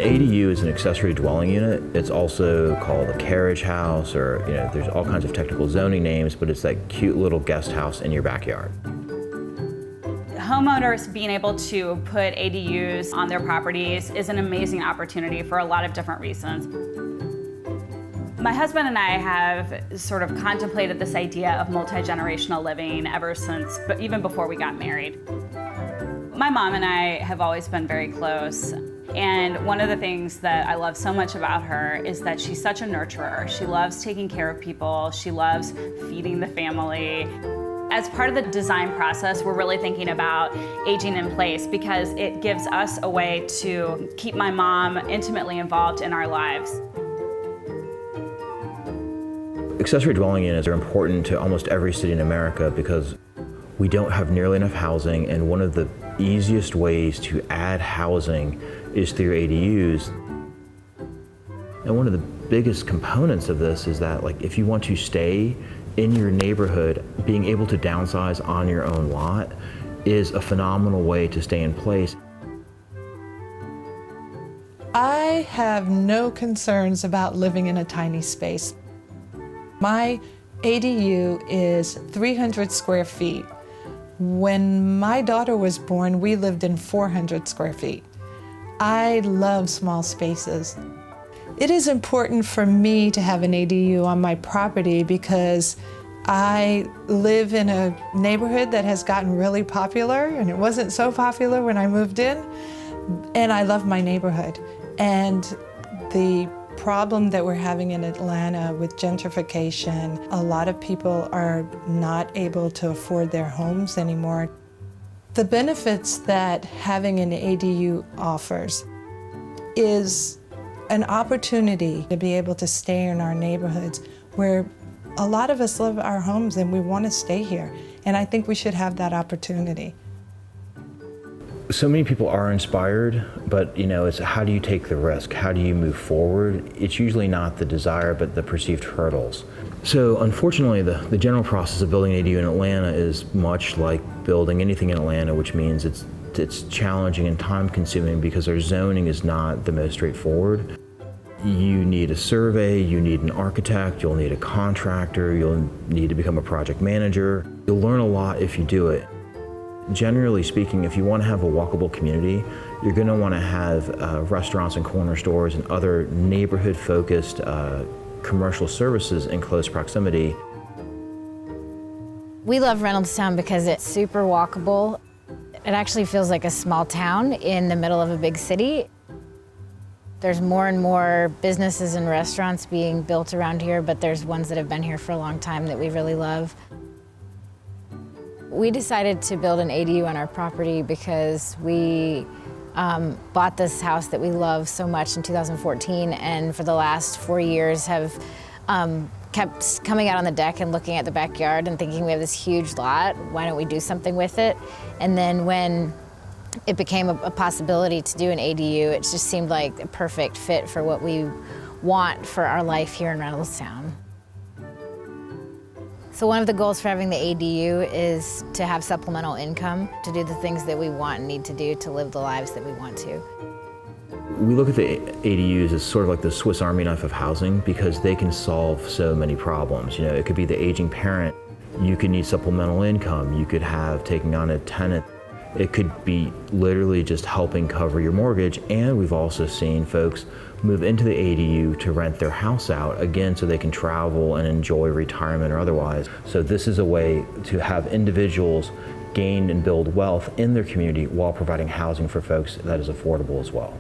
ADU is an accessory dwelling unit. It's also called a carriage house, or there's all kinds of technical zoning names, but it's that cute little guest house in your backyard. Homeowners being able to put ADUs on their properties is an amazing opportunity for a lot of different reasons. My husband and I have sort of contemplated this idea of multi-generational living ever since, but even before we got married. My mom and I have always been very close, and one of the things that I love so much about her is that she's such a nurturer. She loves taking care of people. She loves feeding the family. As part of the design process, we're really thinking about aging in place because it gives us a way to keep my mom intimately involved in our lives. Accessory dwelling units are important to almost every city in America because we don't have nearly enough housing, and one of the easiest ways to add housing is through ADUs. And one of the biggest components of this is that, if you want to stay in your neighborhood, being able to downsize on your own lot is a phenomenal way to stay in place. I have no concerns about living in a tiny space. My ADU is 300 square feet. When my daughter was born, we lived in 400 square feet. I love small spaces. It is important for me to have an ADU on my property because I live in a neighborhood that has gotten really popular, and it wasn't so popular when I moved in, and I love my neighborhood. And the problem that we're having in Atlanta with gentrification, a lot of people are not able to afford their homes anymore. The benefits that having an ADU offers is an opportunity to be able to stay in our neighborhoods where a lot of us love our homes and we want to stay here. And I think we should have that opportunity. So many people are inspired, but it's how do you take the risk? How do you move forward? It's usually not the desire, but the perceived hurdles. So unfortunately, the general process of building an ADU in Atlanta is much like building anything in Atlanta, which means it's challenging and time consuming because our zoning is not the most straightforward. You need a survey, you need an architect, you'll need a contractor, you'll need to become a project manager. You'll learn a lot if you do it. Generally speaking, if you want to have a walkable community, you're going to want to have restaurants and corner stores and other neighborhood-focused commercial services in close proximity. We love Reynoldstown because it's super walkable. It actually feels like a small town in the middle of a big city. There's more and more businesses and restaurants being built around here, but there's ones that have been here for a long time that we really love. We decided to build an ADU on our property because we bought this house that we love so much in 2014, and for the last 4 years have kept coming out on the deck and looking at the backyard and thinking we have this huge lot, why don't we do something with it? And then when it became a possibility to do an ADU, it just seemed like a perfect fit for what we want for our life here in Reynoldstown. So one of the goals for having the ADU is to have supplemental income to do the things that we want and need to do to live the lives that we want to. We look at the ADUs as sort of like the Swiss Army knife of housing because they can solve so many problems. It could be the aging parent. You could need supplemental income. You could have taking on a tenant. It could be literally just helping cover your mortgage, and we've also seen folks move into the ADU to rent their house out, again, so they can travel and enjoy retirement or otherwise. So this is a way to have individuals gain and build wealth in their community while providing housing for folks that is affordable as well.